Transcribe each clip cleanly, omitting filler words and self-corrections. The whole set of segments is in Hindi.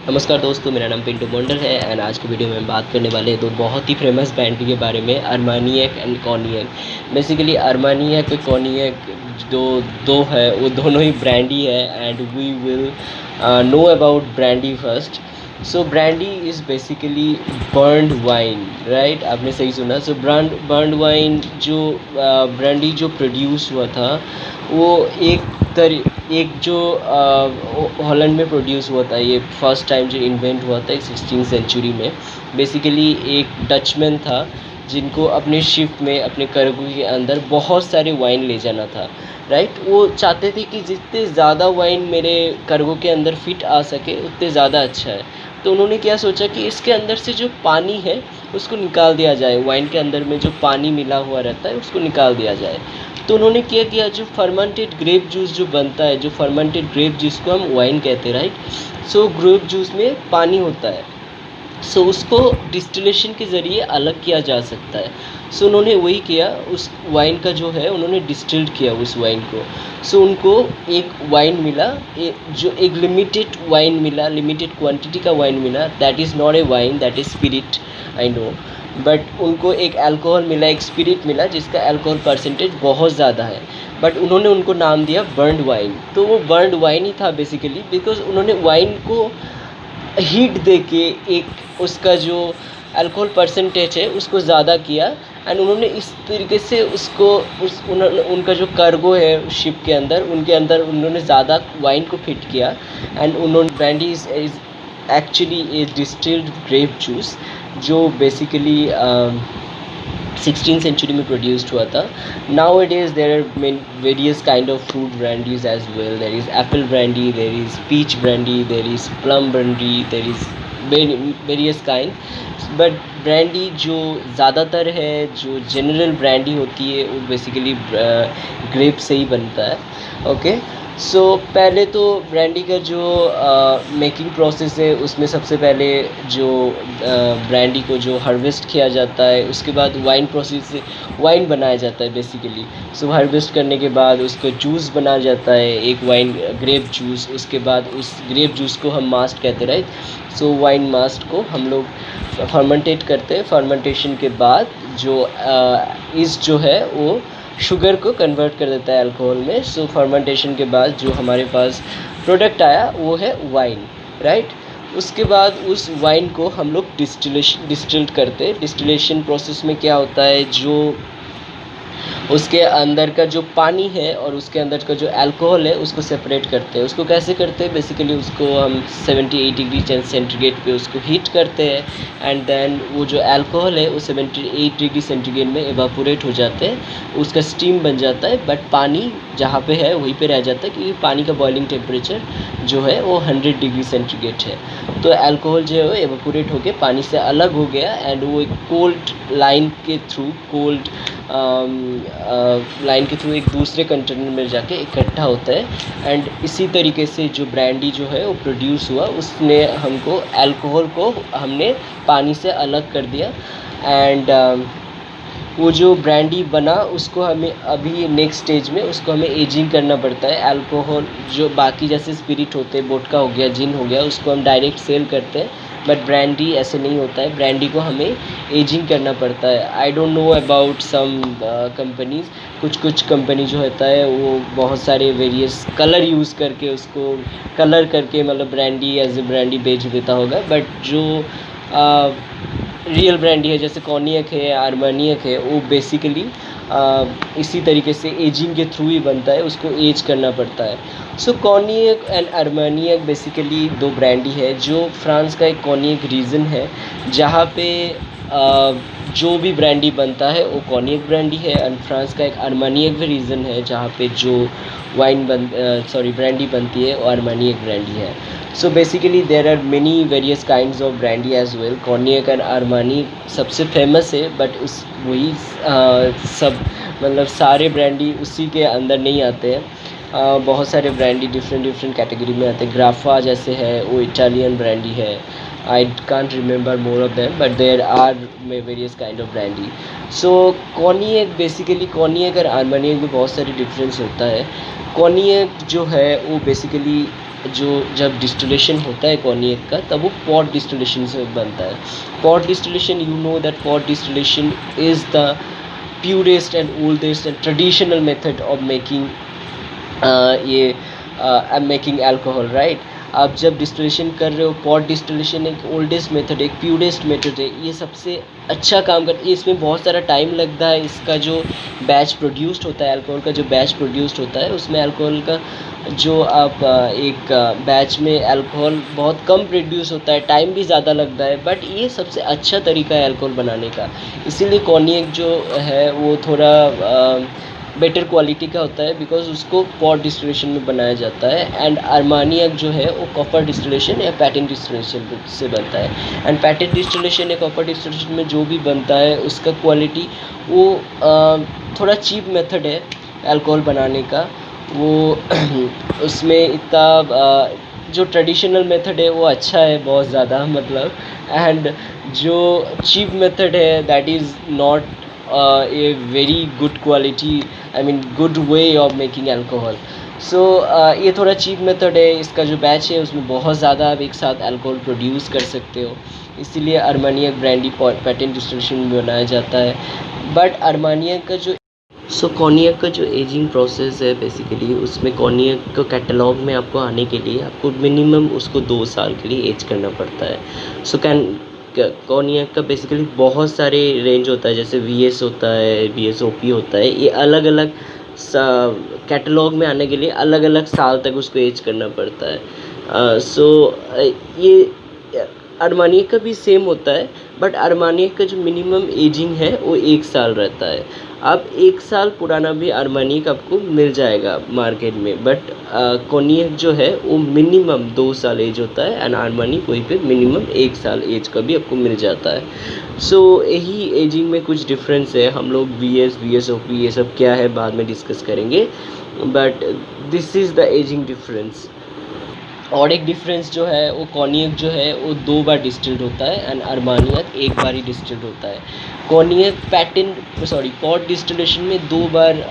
नमस्कार दोस्तों, मेरा नाम पिंटू मोंडल है एंड आज की वीडियो में हम बात करने वाले हैं दो बहुत ही फेमस ब्रांड के बारे में, अरमानिएक एंड कॉनिएक। बेसिकली अरमानिएक और कॉनिएक जो दो है वो दोनों ही ब्रांडी है and we will know about brandy first. So brandy is basically burned wine, right? आपने सही सुना। सो बर्न्ड वाइन जो ब्रांडी जो प्रोड्यूस हुआ था वो एक जो हॉलैंड में प्रोड्यूस हुआ था। ये फर्स्ट टाइम जो इन्वेंट हुआ था 16th सेंचुरी में। बेसिकली एक डचमैन था जिनको अपने शिप में अपने कार्गो के अंदर बहुत सारे वाइन ले जाना था, राइट? वो चाहते थे कि जितने ज़्यादा वाइन मेरे कार्गो के अंदर फिट आ सके उतने ज़्यादा अच्छा है। तो उन्होंने क्या सोचा कि इसके अंदर से जो पानी है उसको निकाल दिया जाए, वाइन के अंदर में जो पानी मिला हुआ रहता है उसको निकाल दिया जाए। तो उन्होंने क्या किया, जो फर्मेंटेड ग्रेप जूस जो बनता है, जो फर्मेंटेड ग्रेप जूस को हम वाइन कहते हैं, राइट? सो ग्रेप जूस में पानी होता है, सो उसको डिस्टिलेशन के ज़रिए अलग किया जा सकता है। सो उन्होंने वही किया, उस वाइन का जो है उन्होंने डिस्टिल्ड किया उस वाइन को। सो उनको एक वाइन मिला, जो एक लिमिटेड वाइन मिला, लिमिटेड क्वांटिटी का वाइन मिला। That is not a wine, that is spirit, I know. But उनको एक अल्कोहल मिला, एक स्पिरिट मिला जिसका अल्कोहल परसेंटेज बहुत ज़्यादा है। बट उन्होंने उनको नाम दिया बर्न्ड वाइन। तो वो बर्न्ड वाइन ही था बेसिकली, बिकॉज उन्होंने वाइन को हीट दे के एक उसका जो अल्कोहल परसेंटेज है उसको ज़्यादा किया एंड उन्होंने इस तरीके से उसको उनका जो कार्गो है शिप के अंदर, उनके अंदर उन्होंने ज़्यादा वाइन को फिट किया एंड उन्होंने brandy is actually a distilled grape juice जो बेसिकली 16th सेंचुरी में प्रोड्यूस्ड हुआ था। Now it is there are various kind of fruit brandies as well. There is apple brandy, there is peach brandy, there is plum brandy, there is various kind. But brandy जो ज़्यादातर है, जो जनरल ब्रांडी होती है, वो बेसिकली ग्रेप से ही बनता है। ओके, सो पहले तो ब्रांडी का जो मेकिंग प्रोसेस है उसमें सबसे पहले जो ब्रांडी को जो हार्वेस्ट किया जाता है, उसके बाद वाइन प्रोसेस से वाइन बनाया जाता है बेसिकली। सो हार्वेस्ट करने के बाद उसको जूस बनाया जाता है, एक वाइन ग्रेप जूस। उसके बाद उस ग्रेप जूस को हम मास्ट कहते हैं, राइट? सो वाइन मास्ट को हम लोग फर्मेंटेट करते हैं। फर्मेंटेशन के बाद जो ईस्ट जो है वो शुगर को कन्वर्ट कर देता है अल्कोहल में। सो फर्मेंटेशन के बाद जो हमारे पास प्रोडक्ट आया वो है वाइन, राइट? उसके बाद उस वाइन को हम लोग डिस्टिल्ड करते हैं। डिस्टिलेशन प्रोसेस में क्या होता है, जो उसके अंदर का जो पानी है और उसके अंदर का जो अल्कोहल है उसको सेपरेट करते हैं। उसको कैसे करते हैं? बेसिकली उसको हम 78 डिग्री सेंटीग्रेड पे उसको हीट करते हैं एंड देन वो जो अल्कोहल है वो 78 डिग्री सेंटीग्रेड में एवापोरेट हो जाते हैं, उसका स्टीम बन जाता है। बट पानी जहाँ पे है वहीं पे रह जाता है, क्योंकि पानी का बॉइलिंग टेम्परेचर जो है वो 100 डिग्री सेंटीग्रेड है। तो अल्कोहल जो है वो एवापोरेट होकर पानी से अलग हो गया एंड वो एक कोल्ड लाइन के थ्रू, कोल्ड लाइन के थ्रू एक दूसरे कंटेनर में जाके इकट्ठा होता है एंड इसी तरीके से जो ब्रांडी जो है वो प्रोड्यूस हुआ। उसने हमको अल्कोहल को हमने पानी से अलग कर दिया एंड वो जो ब्रांडी बना उसको हमें अभी नेक्स्ट स्टेज में उसको हमें एजिंग करना पड़ता है। अल्कोहल जो बाकी जैसे स्पिरिट होते हैं, वोडका हो गया, जिन हो गया, उसको हम डायरेक्ट सेल करते हैं। बट ब्रांडी ऐसे नहीं होता है, ब्रांडी को हमें एजिंग करना पड़ता है। I don't know about some companies, कुछ कंपनी जो होता है वो बहुत सारे वेरियस कलर यूज़ करके उसको कलर करके मतलब ब्रांडी एज ए ब्रांडी बेच देता होगा। बट जो रियल ब्रांडी है जैसे कॉनियक है, आर्मानियक है, वो बेसिकली इसी तरीके से एजिंग के थ्रू ही बनता है, उसको एज करना पड़ता है। सो कॉनियक एंड आर्मानियक बेसिकली दो ब्रांडी है। जो फ्रांस का एक कॉनियक रीजन है जहाँ पे जो भी ब्रांडी बनता है वो कॉनियक ब्रांडी है एंड फ्रांस का एक आर्मानियक भी रीजन है जहाँ पे जो ब्रांडी बनती है वो आर्मानियक ब्रांडी है। So basically there are many various kinds of brandy as well. Cognac and आर्मानी सबसे फेमस है, बट उस वही सब मतलब सारे ब्रांडी उसी के अंदर नहीं आते हैं। बहुत सारे ब्रांडी डिफरेंट कैटेगरी में आते हैं। ग्राफा जैसे है वो इटालियन ब्रांडी है। I can't remember more of them, but there are various kind of brandy. So cognac basically, cognac और आर्मानियक में बहुत सारे डिफरेंस होता है। कॉनियक जो है वो बेसिकली जो जब डिस्टिलेशन होता है कॉन्यक का, तब वो पॉट डिस्टिलेशन से बनता है। Pot distillation, you know that pot distillation is the purest and oldest and traditional method of making ये मेकिंग अल्कोहल, राइट। आप जब डिस्टिलेशन कर रहे हो, पॉट डिस्टिलेशन एक ओल्डेस्ट मेथड, एक प्यूरेस्ट मेथड है, ये सबसे अच्छा काम करती है। इसमें बहुत सारा टाइम लगता है। इसका जो बैच प्रोड्यूस्ड होता है, अल्कोहल का जो बैच प्रोड्यूस्ड होता है, उसमें अल्कोहल का जो आप एक बैच में अल्कोहल बहुत कम प्रोड्यूस होता है, टाइम भी ज़्यादा लगता है, बट ये सबसे अच्छा तरीका है अल्कोहल बनाने का। इसीलिए कॉन्यक जो है वो थोड़ा बेटर क्वालिटी का होता है, बिकॉज उसको पॉट डिस्टिलेशन में बनाया जाता है। एंड अरमानियक जो है वो कॉपर डिस्टिलेशन या पैटेंट डिस्टिलेशन से बनता है। एंड पैटेंट डिस्टिलेशन या कॉपर डिस्टिलेशन में जो भी बनता है उसका क्वालिटी वो थोड़ा चीप मेथड है अल्कोहल बनाने का। वो उसमें इतना जो ट्रेडिशनल मेथड है वो अच्छा है बहुत ज़्यादा, मतलब। एंड जो चीप मेथड है that is not a very good quality, I mean good way of making alcohol. So ये थोड़ा चीप मेथड है। इसका जो बैच है उसमें बहुत ज़्यादा आप एक साथ अल्कोहल प्रोड्यूस कर सकते हो, इसीलिए अरमानियक ब्रांडी पैटेंट डिस्टिलेशन में बनाया जाता है। बट अरमानियक का जो कॉन्यक का जो एजिंग प्रोसेस है बेसिकली, उसमें कॉन्यक को कैटलॉग में आपको आने के लिए आपको मिनिमम उसको 2 साल के लिए एज करना पड़ता है। कॉन्यक का बेसिकली बहुत सारे रेंज होता है, जैसे VS होता है, VSOP होता है। ये अलग अलग कैटलॉग में आने के लिए अलग अलग साल तक उसको एज करना पड़ता है। ये अरमानियक का भी सेम होता है, बट अरमानियक का जो मिनिमम एजिंग है वो 1 साल रहता है। अब 1 साल पुराना भी अरमानियक आपको मिल जाएगा मार्केट में, बट कॉन्यक जो है वो मिनिमम 2 साल एज होता है, एंड अरमानियक वहीं पे मिनिमम 1 साल एज का भी आपको मिल जाता है। यही एजिंग में कुछ डिफरेंस है। हम लोग VS, VSOP ये सब क्या है बाद में डिस्कस करेंगे, but this is the ageing difference. और एक डिफरेंस जो है वो कॉन्यक जो है वो 2 बार डिस्टिल्ड होता है, एंड अरमानियक 1 बार ही डिस्टिल्ड होता है। कॉन्यक पॉट डिस्टिलेशन में 2 बार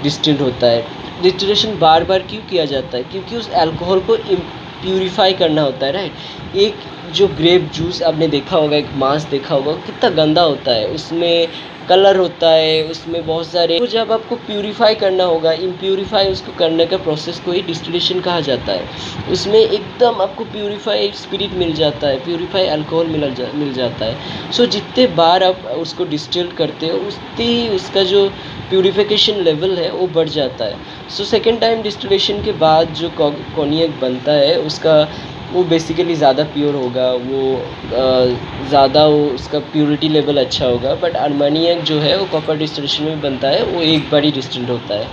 डिस्टिल्ड होता है। डिस्टिलेशन बार बार क्यों किया जाता है? क्योंकि उस अल्कोहल को प्यूरीफाई करना होता है, राइट। एक जो ग्रेप जूस आपने देखा होगा, एक मास देखा होगा, कितना गंदा होता है, उसमें कलर होता है, उसमें बहुत सारे, तो जब आपको प्यूरीफाई करना होगा, इम्प्यूरीफाई उसको करने का प्रोसेस को ही डिस्टिलेशन कहा जाता है। उसमें एकदम आपको प्यूरीफाई स्पिरिट मिल जाता है, प्यूरीफाई अल्कोहल मिल जाता है। जितने बार आप उसको डिस्टिल करते हो उतनी ही उसका जो प्यूरिफिकेशन लेवल है वो बढ़ जाता है। सेकेंड टाइम डिस्टिलेशन के बाद जो कॉन्यक बनता है उसका वो बेसिकली ज़्यादा प्योर होगा, वो ज़्यादा वो उसका प्योरिटी लेवल अच्छा होगा। बट अरमानियक जो है वो कॉपर डिस्टिलेशन में बनता है, वो 1 बार ही डिस्टिल्ड होता है।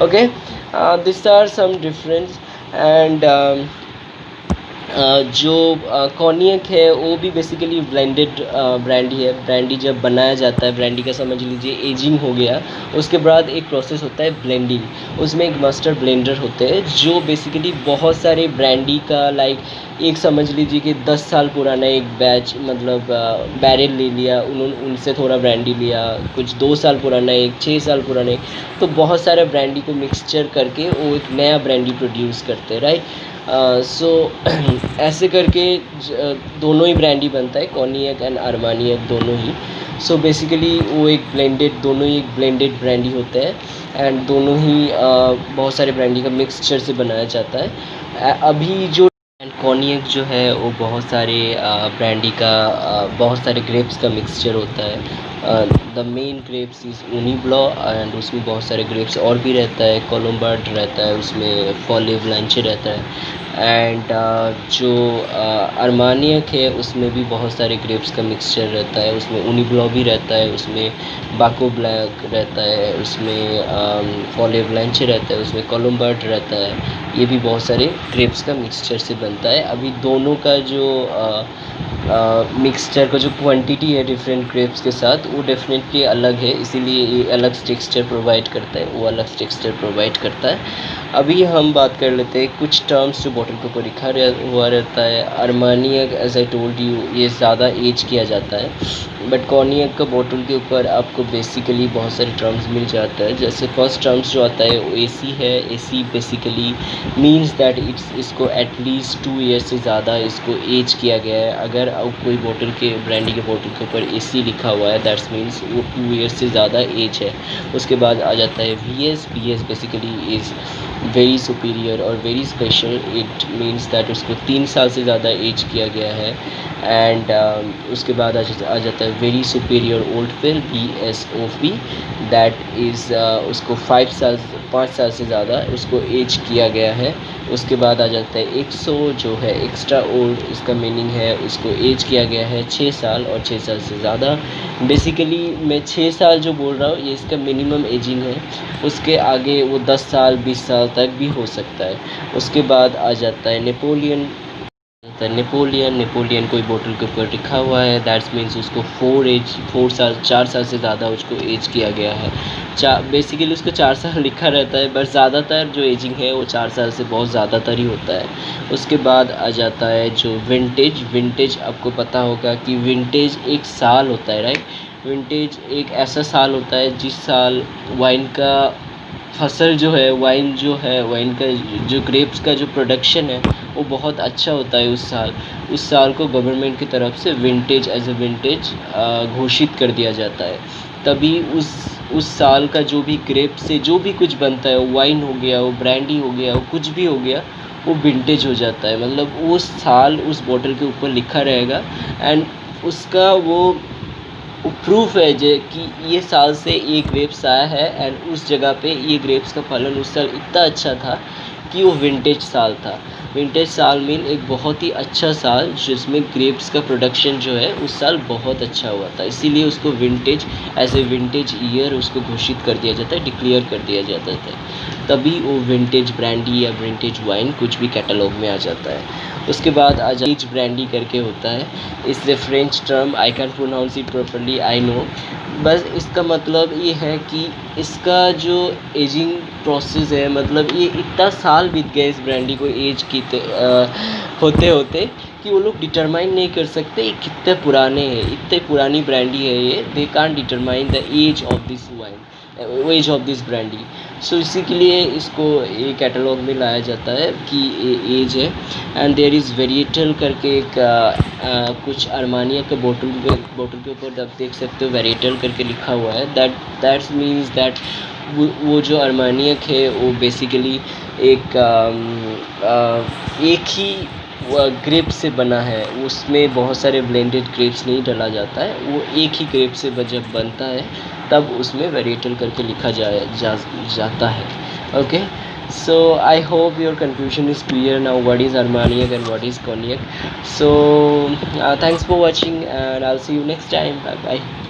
Okay, this are some difference. And जो कॉन्यक है वो भी बेसिकली ब्लेंडेड ब्रांडी है। ब्रांडी जब बनाया जाता है, ब्रांडी का समझ लीजिए एजिंग हो गया, उसके बाद एक प्रोसेस होता है ब्लेंडिंग। उसमें एक मास्टर ब्लेंडर होते हैं जो बेसिकली बहुत सारे ब्रांडी का एक समझ लीजिए कि 10 साल पुराना एक बैच, मतलब बैरल ले लिया उन्होंने, उनसे थोड़ा ब्रांडी लिया, कुछ 2 साल पुराना एक, 6 साल पुराना एक, तो बहुत सारे ब्रांडी को मिक्सचर करके वो एक नया ब्रांडी प्रोड्यूस करते हैं, राइट। ऐसे करके दोनों ही ब्रांडी बनता है, कॉन्यक एंड अरमानियक दोनों ही। बेसिकली वो दोनों ही एक ब्लेंडेड ब्रांडी होते हैं, एंड दोनों ही बहुत सारे ब्रांडी का मिक्सचर से बनाया जाता है। अभी जो कॉन्यक जो है वो बहुत सारे ब्रांडी का बहुत सारे ग्रेप्स का मिक्सचर होता है। The main grapes is ugni blanc, and उसमें बहुत सारे ग्रेप्स और भी रहता है, कोलम्बर्ट रहता है, उसमें फॉले ब्लांचे रहता है। एंड जो अरमानियक है उसमें भी बहुत सारे ग्रेप्स का मिक्सचर रहता है, उसमें उनिब्लो भी रहता है, उसमें बाको ब्लैक रहता है, उसमें फॉले ब्लांचे रहता है, उसमें कोलम्बर्ट रहता है। ये भी बहुत सारे ग्रेप्स का मिक्सचर से बनता है। अभी दोनों का जो मिक्सचर का जो क्वांटिटी है डिफरेंट ग्रेप्स के साथ, वो डेफिनेटली अलग है, इसीलिए ये अलग टेक्सचर प्रोवाइड करता है, वो अलग टेक्सचर प्रोवाइड करता है। अभी हम बात कर लेते हैं कुछ टर्म्स जो बॉटल के ऊपर लिखा हुआ रहता है। अरमानियक एज आई टोल्ड यू ये ज़्यादा एज किया जाता है, बट कॉर्नियक का बॉटल के ऊपर आपको बेसिकली बहुत सारे टर्म्स मिल जाता है। जैसे फर्स्ट टर्म्स जो आता है वो एसी है। एसी बेसिकली मीन्स दैट इसको एटलीस्ट 2 ईयर से ज़्यादा इसको एज किया गया है। अगर कोई बॉटल के ब्रांडी के बॉटल के ऊपर एसी लिखा हुआ है दैट्स मीन्स वो 2 ईयर से ज़्यादा एज है। उसके बाद आ जाता है VS. VS basically is very superior और very special. It means that उसको 3 साल से ज़्यादा एज किया गया है। एंड उसके बाद आ जाता है very superior old pale VSOP। That is उसको 5 साल से ज़्यादा उसको एज किया गया है। उसके बाद आ जाता है 100 जो है एक्स्ट्रा ओल्ड। इसका मीनिंग है उसको एज किया गया है 6 साल और 6 साल से ज़्यादा। बेसिकली मैं 6 साल जो बोल रहा हूँ ये इसका मिनिमम एजिंग है। उसके आगे वो 10 साल 20 साल तक भी हो सकता है। उसके बाद आ जाता है नेपोलियन। नेपोलियन कोई बोतल के ऊपर लिखा हुआ है दैट्स मीन्स उसको 4 साल से ज़्यादा उसको एज किया गया है। बेसिकली उसको 4 साल लिखा रहता है, बट ज़्यादातर जो एजिंग है वो 4 साल से बहुत ज़्यादातर ही होता है। उसके बाद आ जाता है जो विंटेज आपको पता होगा कि विंटेज एक साल होता है, राइट। विंटेज एक ऐसा साल होता है जिस साल वाइन का फसल जो है वाइन का जो ग्रेप्स का जो प्रोडक्शन है वो बहुत अच्छा होता है उस साल को गवर्नमेंट की तरफ से विंटेज एज ए विंटेज घोषित कर दिया जाता है। तभी उस साल का जो भी ग्रेप से जो भी कुछ बनता है, वो वाइन हो गया, वो ब्रांडी हो गया, वो कुछ भी हो गया, वो विंटेज हो जाता है। मतलब वो साल उस बॉटल के ऊपर लिखा रहेगा एंड उसका वो प्रूफ है कि ये साल से ये ग्रेप्स आया है एंड उस जगह पे ये ग्रेप्स का फलन उस साल इतना अच्छा था कि वो विंटेज साल था। विंटेज साल मीन एक बहुत ही अच्छा साल जिसमें ग्रेप्स का प्रोडक्शन जो है उस साल बहुत अच्छा हुआ था, इसीलिए उसको vintage as a vintage year उसको घोषित कर दिया जाता है, डिक्लेयर कर दिया जाता है। तभी वो विंटेज ब्रांडी या विंटेज वाइन कुछ भी कैटलॉग में आ जाता है। उसके बाद आ जाए ब्रांडी करके होता है। It's a French term, I can pronounce it properly, I know. बस इसका मतलब ये है कि इसका जो एजिंग प्रोसेस है, मतलब ये इतना साल बीत गए इस ब्रांडी को एज की होते होते कि वो लोग डिटरमाइन नहीं कर सकते ये कितने पुराने हैं। इतने पुरानी ब्रांडी है ये, they can't determine the age of this wine, age of this brandy. So इसी के लिए इसको ये कैटलॉग में लाया जाता है कि ये एज है। एंड देयर इज़ वेरिएटल करके एक कुछ अरमानिया के बोतल के ऊपर आप देख सकते हो वेरिएटल करके लिखा हुआ है। दैट्स मीन्स दैट वो जो अरमानियक है वो बेसिकली एक ही ग्रेप से बना है, उसमें बहुत सारे ब्लेंडेड ग्रेप्स नहीं डाला जाता है। वो एक ही ग्रेप से जब बनता है तब उसमें वेरिएटल करके लिखा जाता है। Okay, so I hope your confusion is clear now what is Armagnac and what is Cognac. So thanks for watching and I'll see you next time. Bye bye.